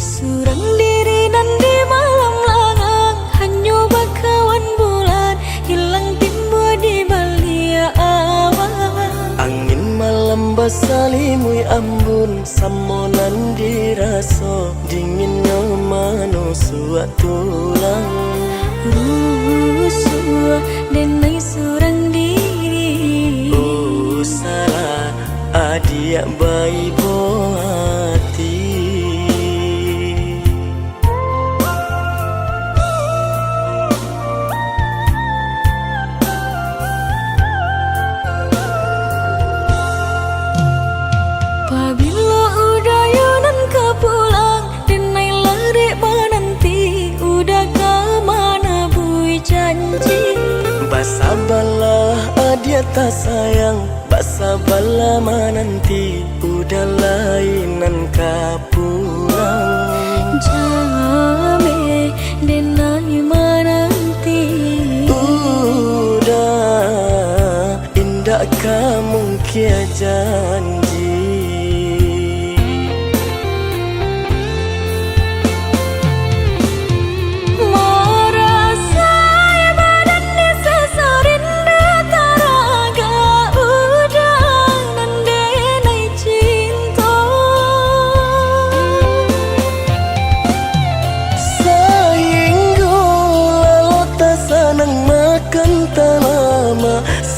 Surang diri dan di malam langang, hanya bakawan bulan hilang timbul di balia awan. Angin malam basalimui ambun, samonan diraso dinginnya manusua tulang. Rusua denai surang diri. Salah adia bayi boati. Pabila udayanan ka pulang, denai lari menanti, udah ke mana bui janji. Basa bala adia tak sayang, basa bala menanti, udah lainan ka pulang. Jame denai menanti, Udah indah kamu kia janji.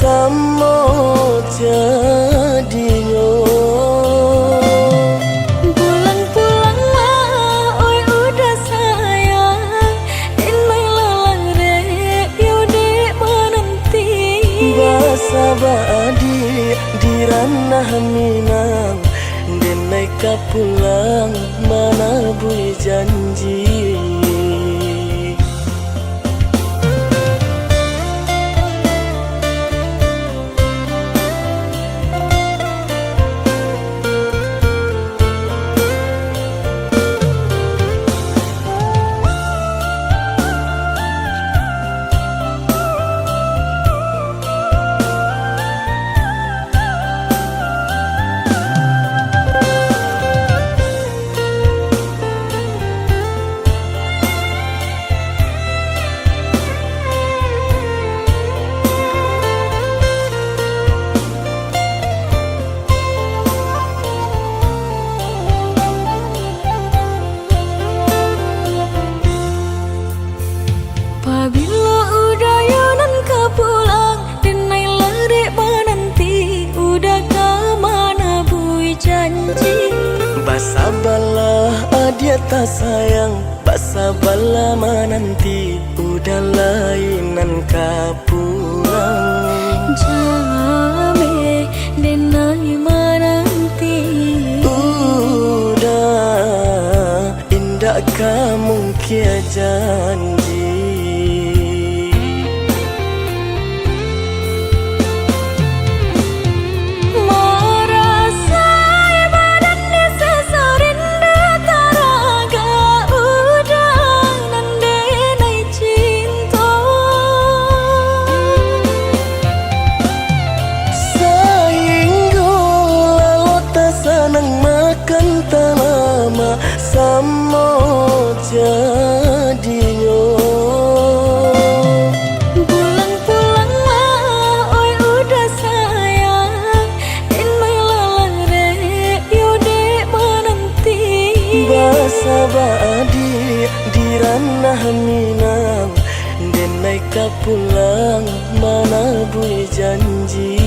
Samo jadinya pulang-pulang lah, oi udah sayang, denai lalang rek, yaude menanti. basa badi di ranah Minang, denai ka pulang mana bui janji. Pabila udayanan ka pulang, denai lari menanti, udah ke mana bui janji. Basa bala adia tak sayang, basa bala menanti, udah lainan ka pulang. Jame denai menanti, Udah indah kamu kia janji. Samo jadinya pulang-pulang lah, oi udah sayang, denai lalang rek, yaude menanti. basa badi di ranah Minang, denai ka pulang mana bui janji.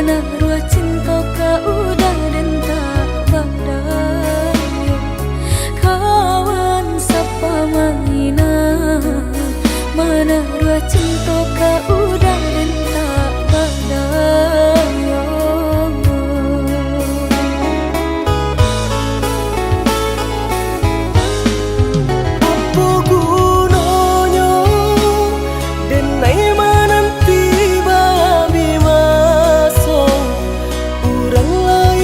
Menaruh cinta kau udah dan tak berdaya. Kawan sapa mainan, menaruh cinta kau udah dan tak berdaya. Apa gunanya denai menanti babi masuk urang lain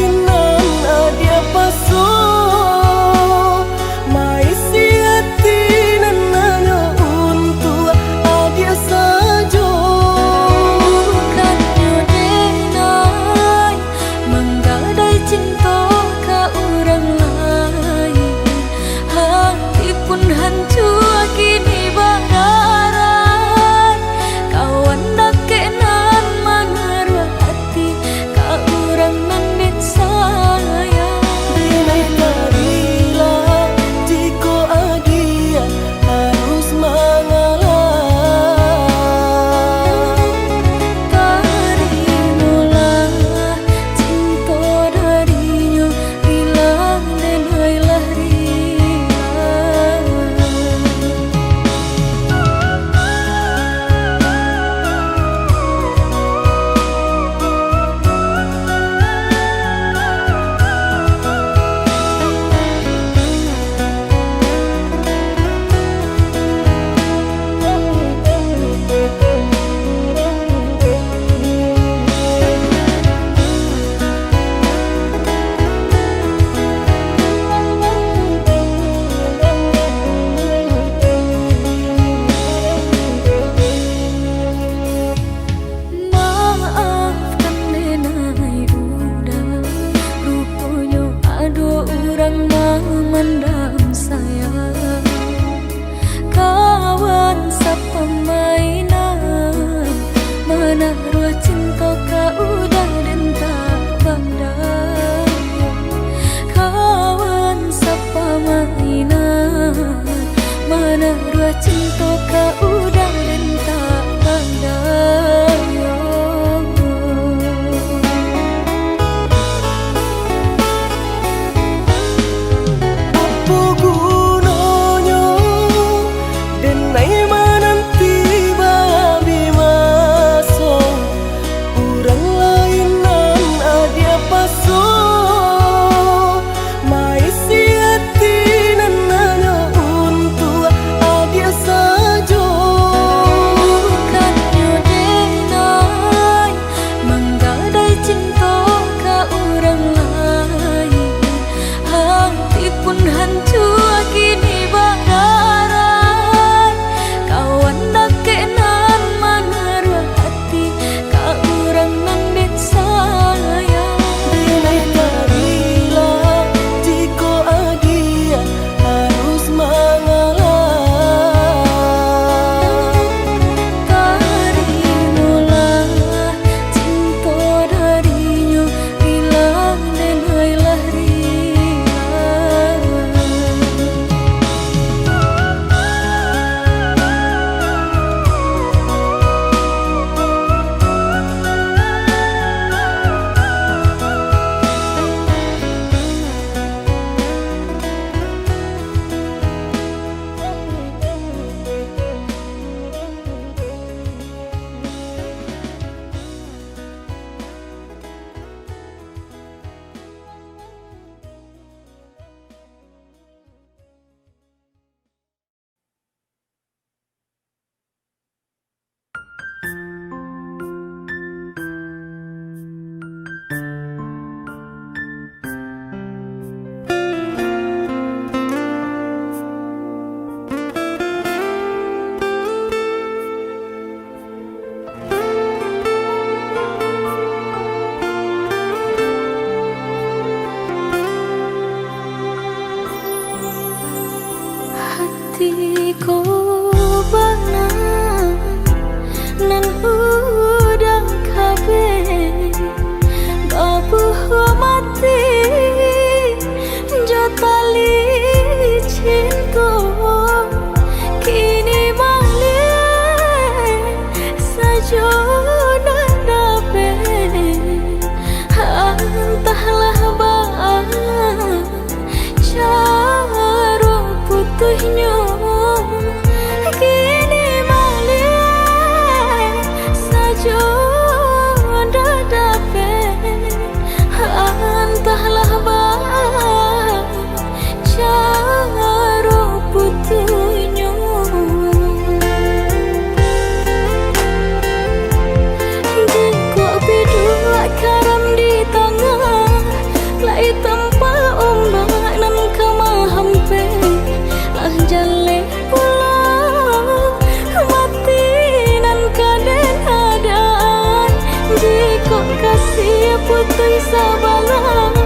kok kasih putih sabalah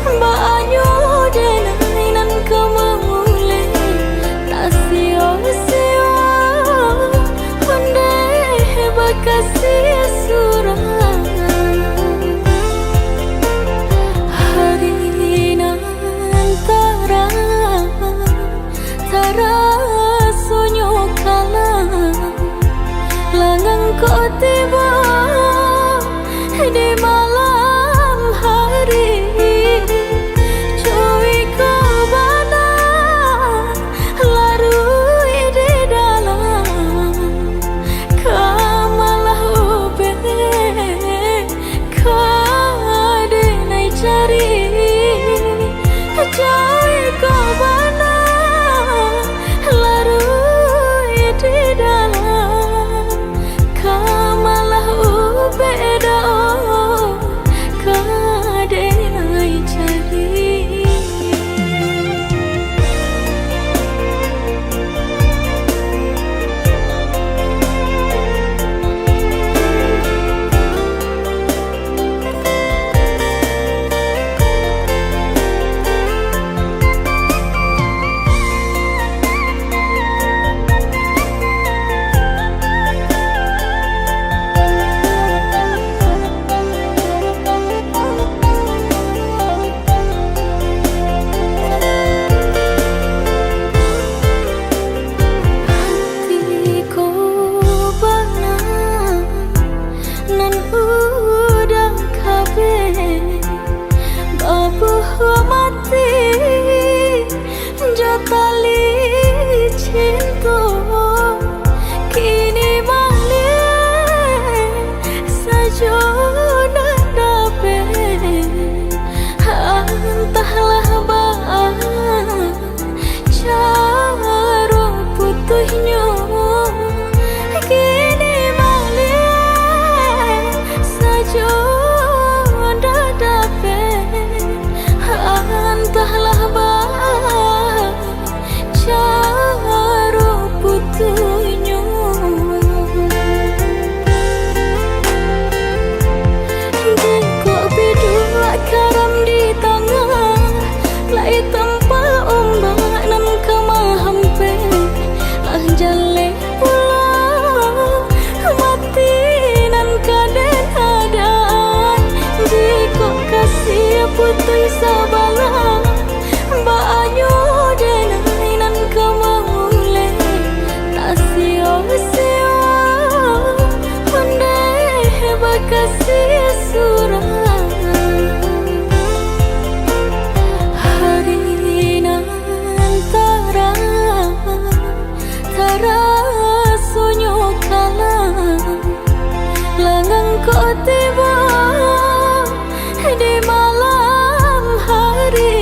Banyo denai nan kemamule Tak sia-sia Pandai bakasih surah Hari nan Tara sonyo kalah Langang kok tiba di malam hari Cuy kau bana larui di dalam Kamalah ube kadenai cari Cuy kau bana larui di dalam Kamalah ube kadenai cari mati jatali cinta kini balik saja nak dapat entahlah bang cara putuhnya kini balik saja nak dapat entahlah bang cara putuhnya Dengkok bidua karam di tangan Lai tanpa ombak nan kemahampe Lah jale pulang mati nan kaden adaan Dengkok kasih putih sabalah Banyo denai nan kemamule Tak sia-sia Pandai bakasih surah Hari nan Tara sonyo kalah Langang kok tiba di malam hari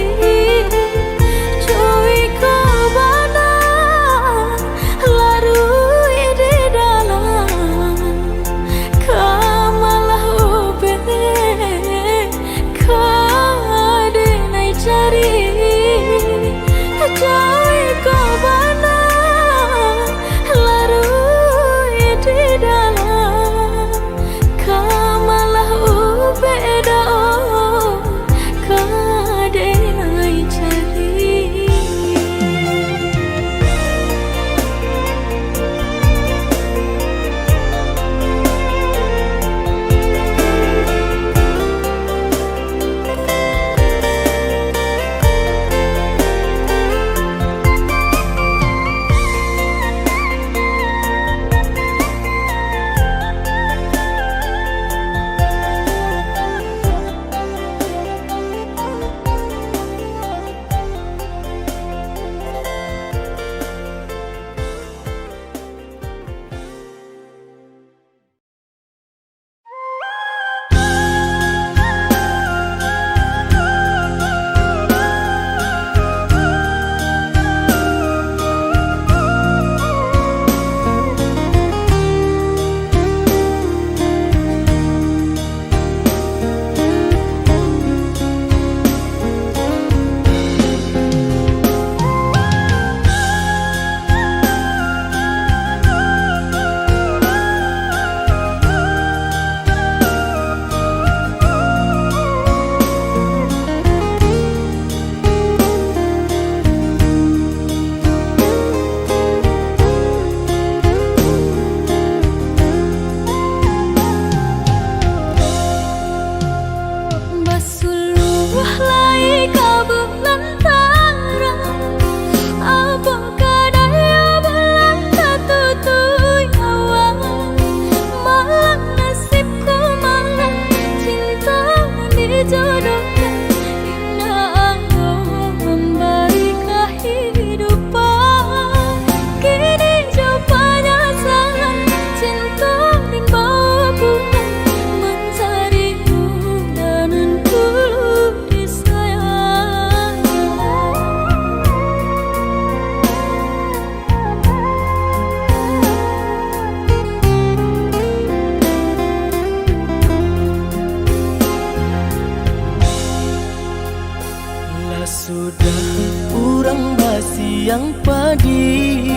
siang padi,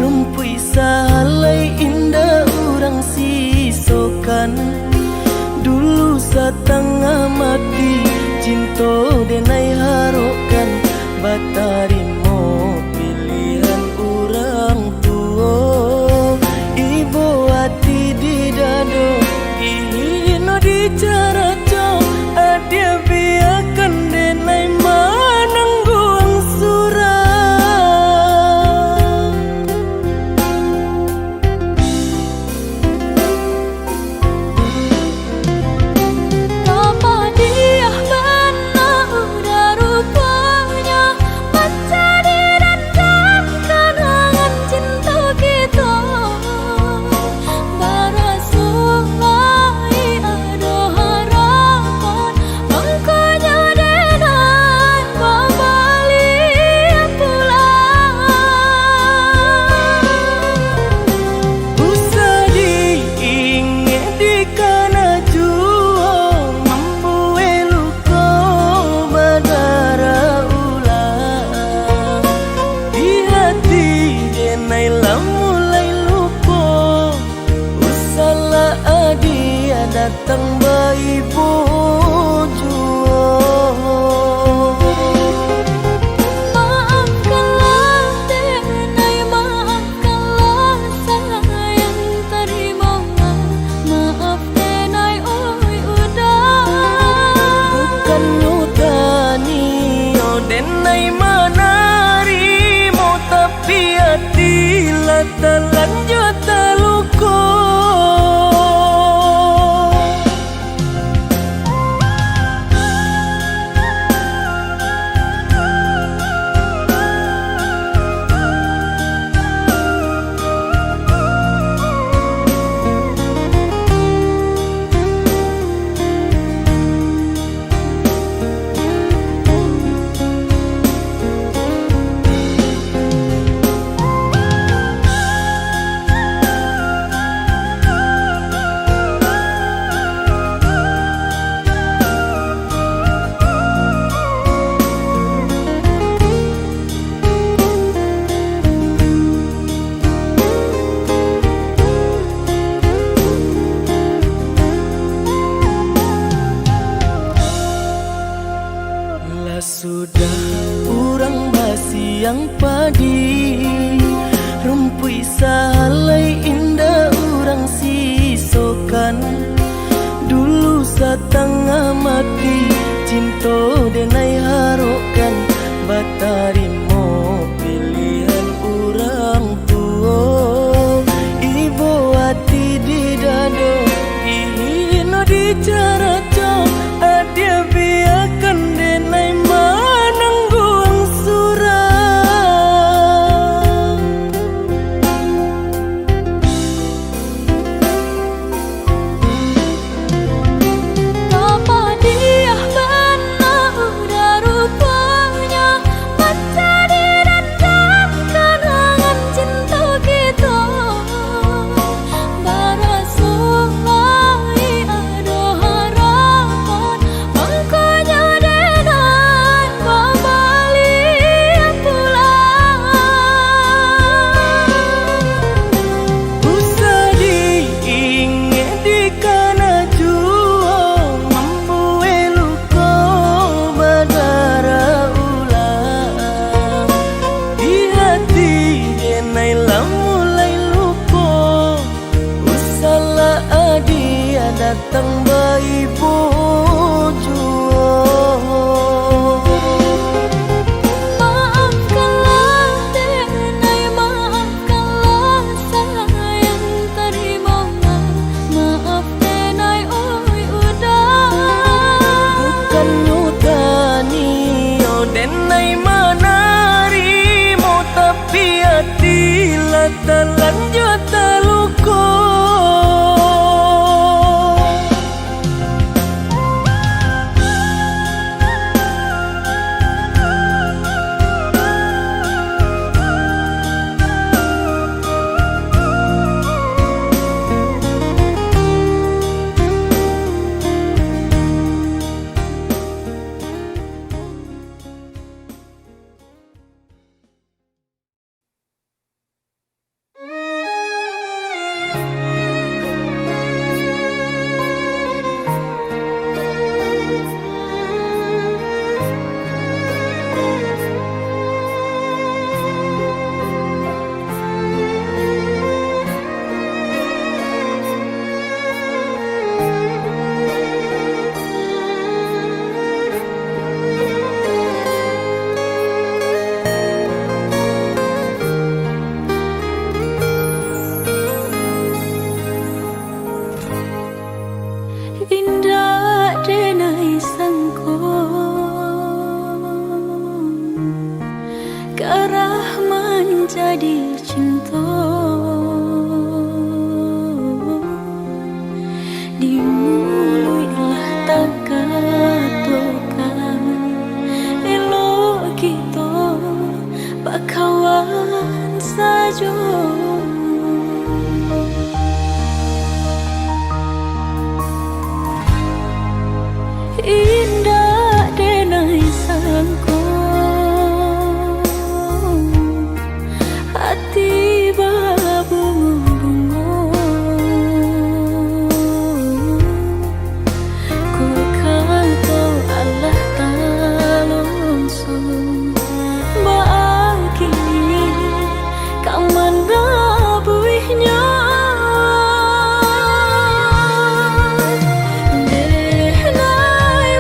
rumpui salai indah urang sisokan. Dulu setengah mati cinta denai harokan, batarimo pilihan urang tua. Ibu hati di dado ino di cara co, adia biarkan denai manangguang surah. Datang bayi bojo, maafkanlah denai, maafkanlah sayang, terimalah maaf denai, oi udah. Bukan nyutani oh denai manarimo, tapi hati lah terlanjut terluka. Sudah urang basiang padi, rumpui salai indah urang sisokan. Dulu setengah mati cinta denai harokan, batarimo pilihan urang tua. Ibu hati di dado ino di cara co, adia biarkan denai manangguang surah. Apa dia benar udah rupanya, macam indah denai sangko hati babungo-bungo ku kau Allah talonso baagi kamanda buihnya denai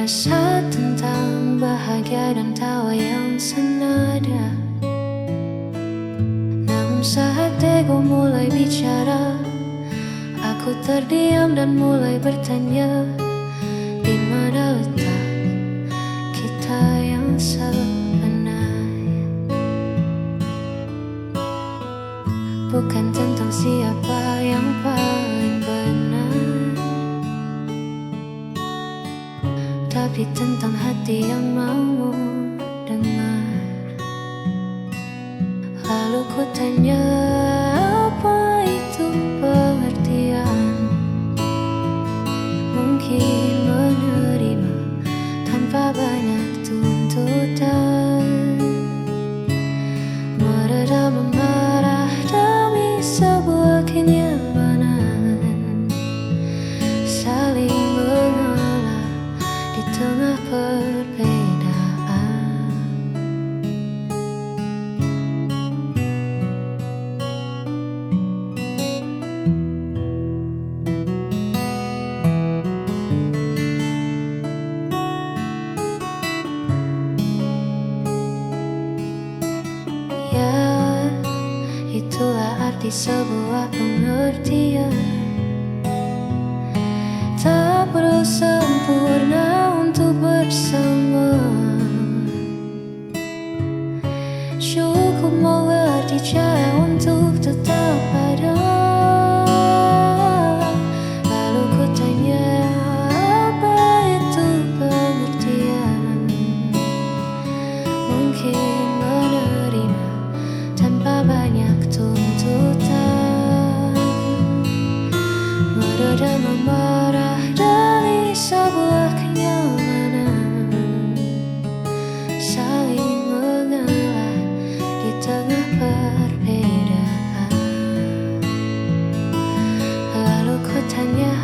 Rasa tentang bahagia dan tawa yang senada. Namun saat ego mulai bicara, aku terdiam dan mulai bertanya, di mana letak kita yang sebenarnya? Bukan tentang siapa yang paling benar, tapi tentang hati yang mau dengar. Lalu ku tanya, apa itu pengertian? Mungkin menerima tanpa banyak tuntutan, meredam amarah demi sebuah kenyamanan, saling mengalah di tengah perbedaan. Ya, itulah arti sebuah pengertian. Tak perlu sempurna untuk bersama, cukup mengerti cara untuk tetap ada. Lalu ku tanya, apa itu pengertian? Mungkin menerima tanpa banyak tuntutan, meredam amarah dari sebuah kenyamanan, saling mengalah di tengah perbedaan. Lalu ku tanya,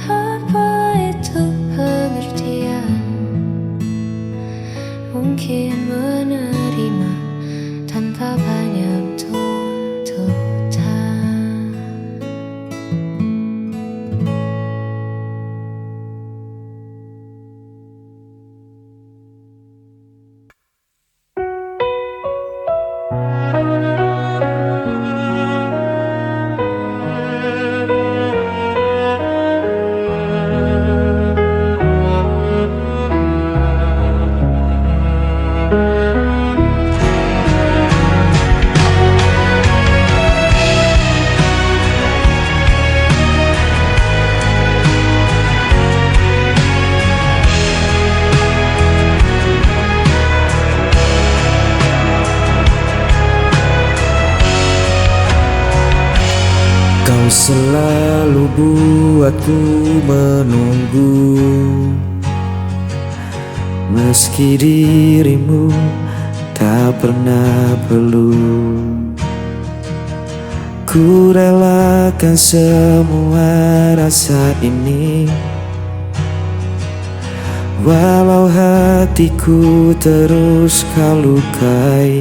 apa itu pengertian? Mungkin menerima tanpa banyak tuntutan. Kau selalu buatku menunggu, meski dirimu tak pernah perlu. Ku relakan semua rasa ini, walau hatiku terus kau lukai.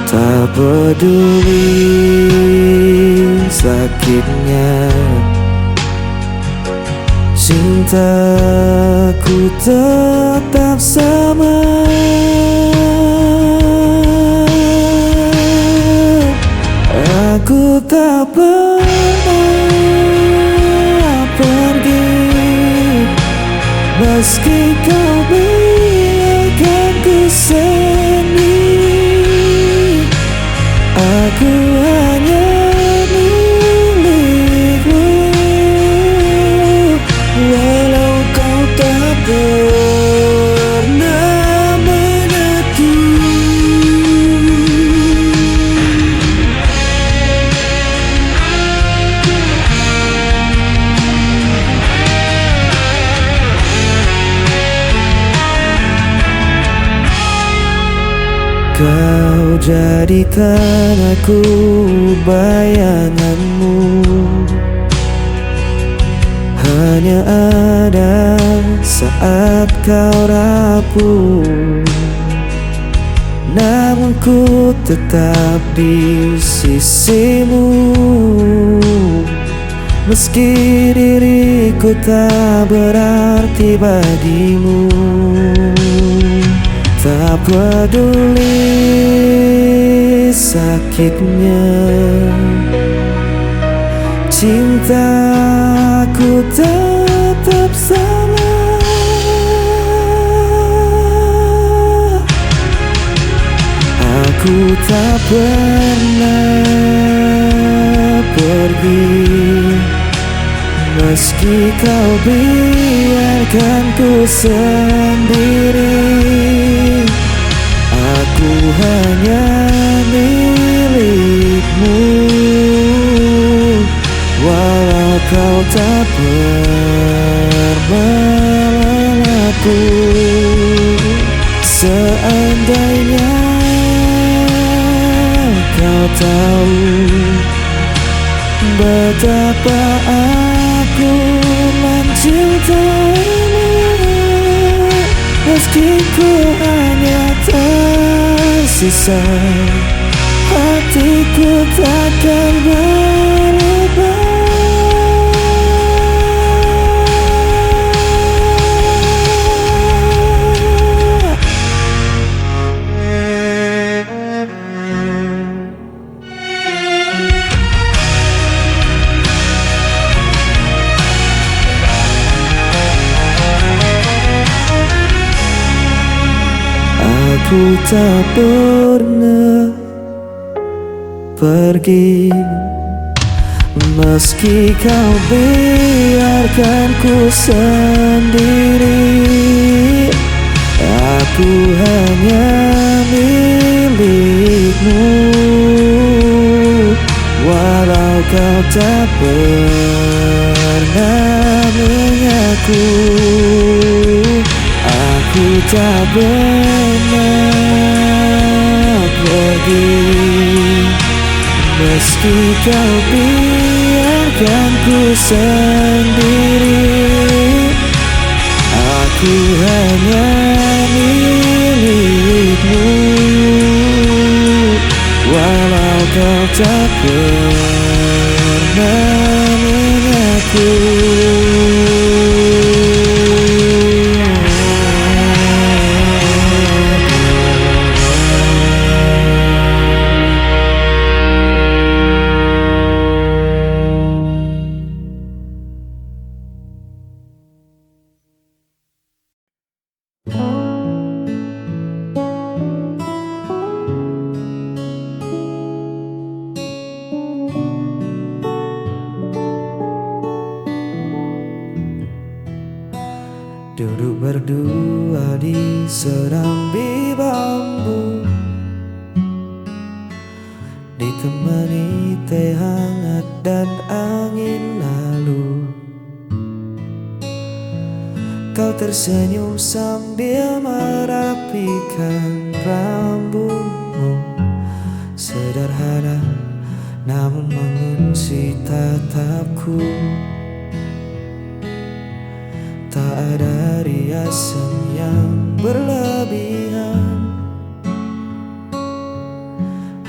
Tak peduli sakitnya, cintaku tetap sama. Aku tak pernah pergi, meski kau biarkan ku sendiri. Aku hanya milikmu, walau kau tak pernah mengerti. Kau jadikan aku bayanganmu, hanya ada saat kau rapuh. Namun ku tetap di sisimu, Meski diriku tak berarti bagimu, tak peduli sakitnya, cintaku tetap sama. Aku tak pernah pergi, meski kau biarkan ku sendiri. Aku hanya milikmu, walau kau tak pernah mengaku. Seandainya kau tahu betapa aku mencintaimu, meski ku hanya tersisa, hatiku takkan berubah. Aku tak pernah pergi, meski kau biarkan ku sendiri. Aku hanya milikmu, walau kau tak pernah mengaku. Aku tak pernah pergi, meski kau biarkan ku sendiri. Aku hanya milikmu, walau kau tak pernah mengaku. Duduk berdua di serambi bambu, ditemani teh hangat dan angin lalu. Kau tersenyum sambil merapikan rambutmu, sederhana namun mengunci tatapku. Tak ada riasan yang berlebihan,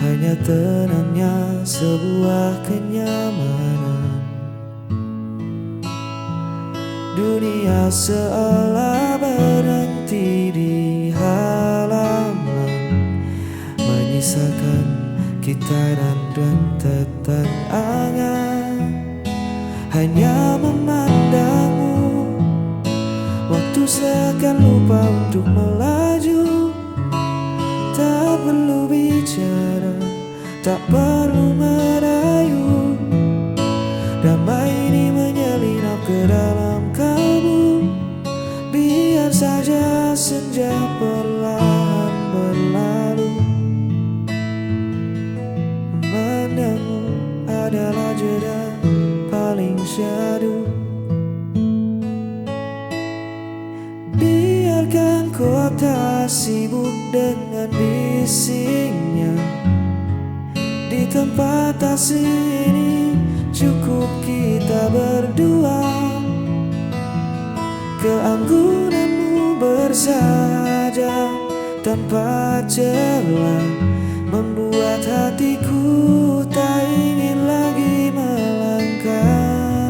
hanya tenangnya sebuah kenyamanan. Dunia seolah berhenti di halaman, menyisakan kita dan rentetan angan. Hanya memandangmu, waktu seakan lupa untuk melaju. Tak perlu bicara, tak perlu merayu. Damai ini menyelinap ke dalam kalbu. Biar saja senja perlahan berlalu. Memandangmu adalah jeda paling syahdu. Biarkan kota sibuk dengan bisingnya. Di tempat asing ini cukup kita berdua. Keanggunanmu bersahaja tanpa celah, membuat hatiku tak ingin lagi melangkah.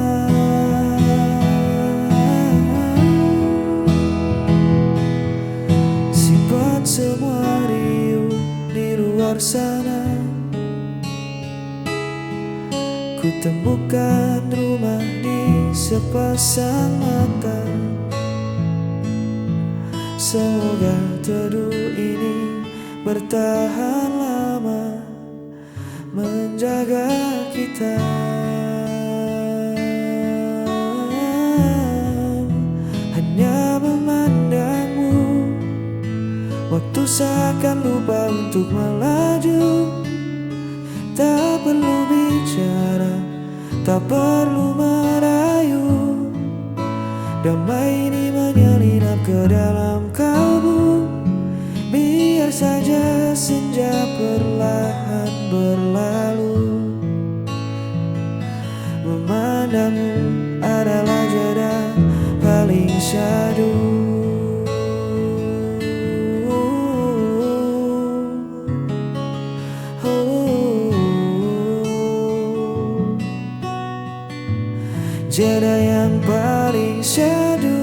luar sana ku temukan rumah di sepasang mata. Semoga teduh ini bertahan lama, menjaga kita. Hanya memandangmu, waktu seakan lupa untuk melaju. Tak perlu bicara, tak perlu merayu. Damai ini menyelinap ke dalam kalbu. Biar saja senja perlahan berlalu. Memandangmu adalah jeda paling syahdu. Jeda yang paling syahdu.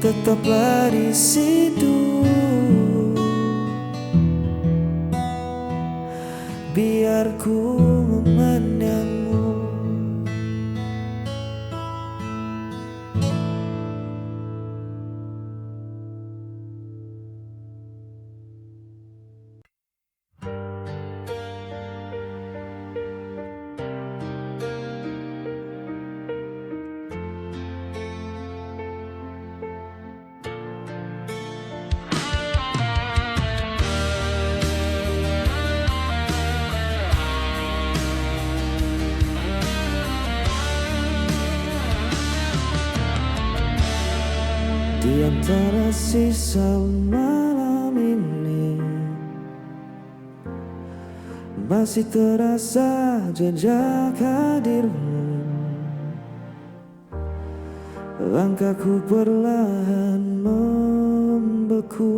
Tetaplah di situ, biar ku memandangmu. Di antara sisa malam ini masih terasa jejak hadirmu. Langkahku perlahan membeku,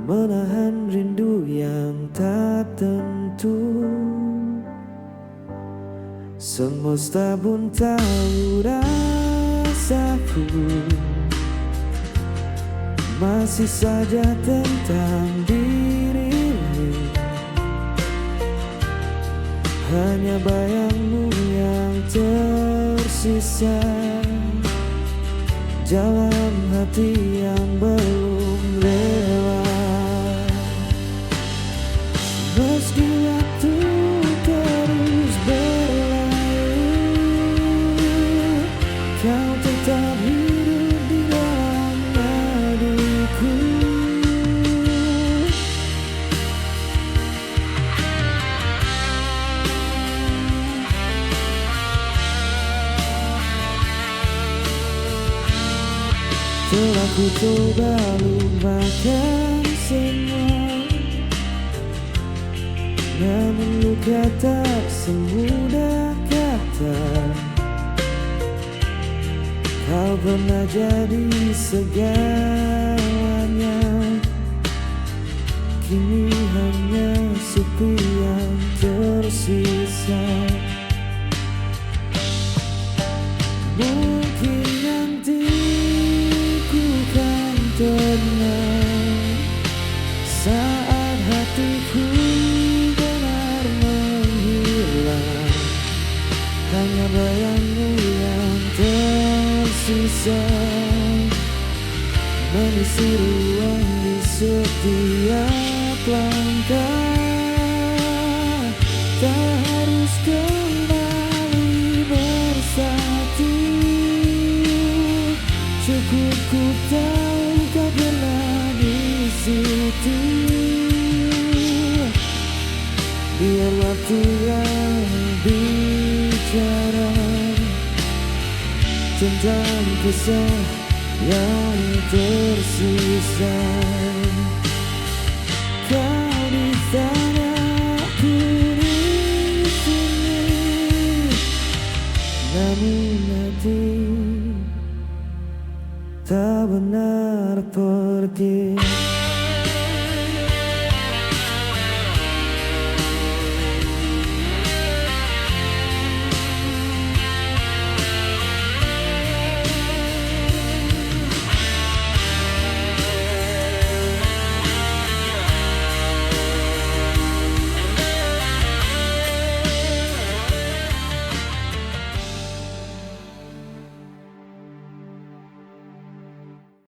menahan rindu yang tak tentu. Semesta pun tahu rasaku masih saja tentang dirimu. Hanya bayangmu yang tersisa, jalan hati yang belum lewat. Meski waktu terus berlalu, kau tetap hidup di dalam nadiku. Telah ku coba lupakan semua, namun luka tak semudah kata. Kau pernah jadi segalanya, kini hanya sepi yang tersisa. Mungkin nanti ku kan tenang saat hatiku benar menghilang. Hanya bayangmu yang tersisa mengisi ruang di setiap langkah. Tak harus kembali bersatu, cukup ku tahu kau pernah di situ. Biar waktu yang bicara tentang kisah yang tersisa. Kau di sana, aku di sini, namun hati tak benar pergi.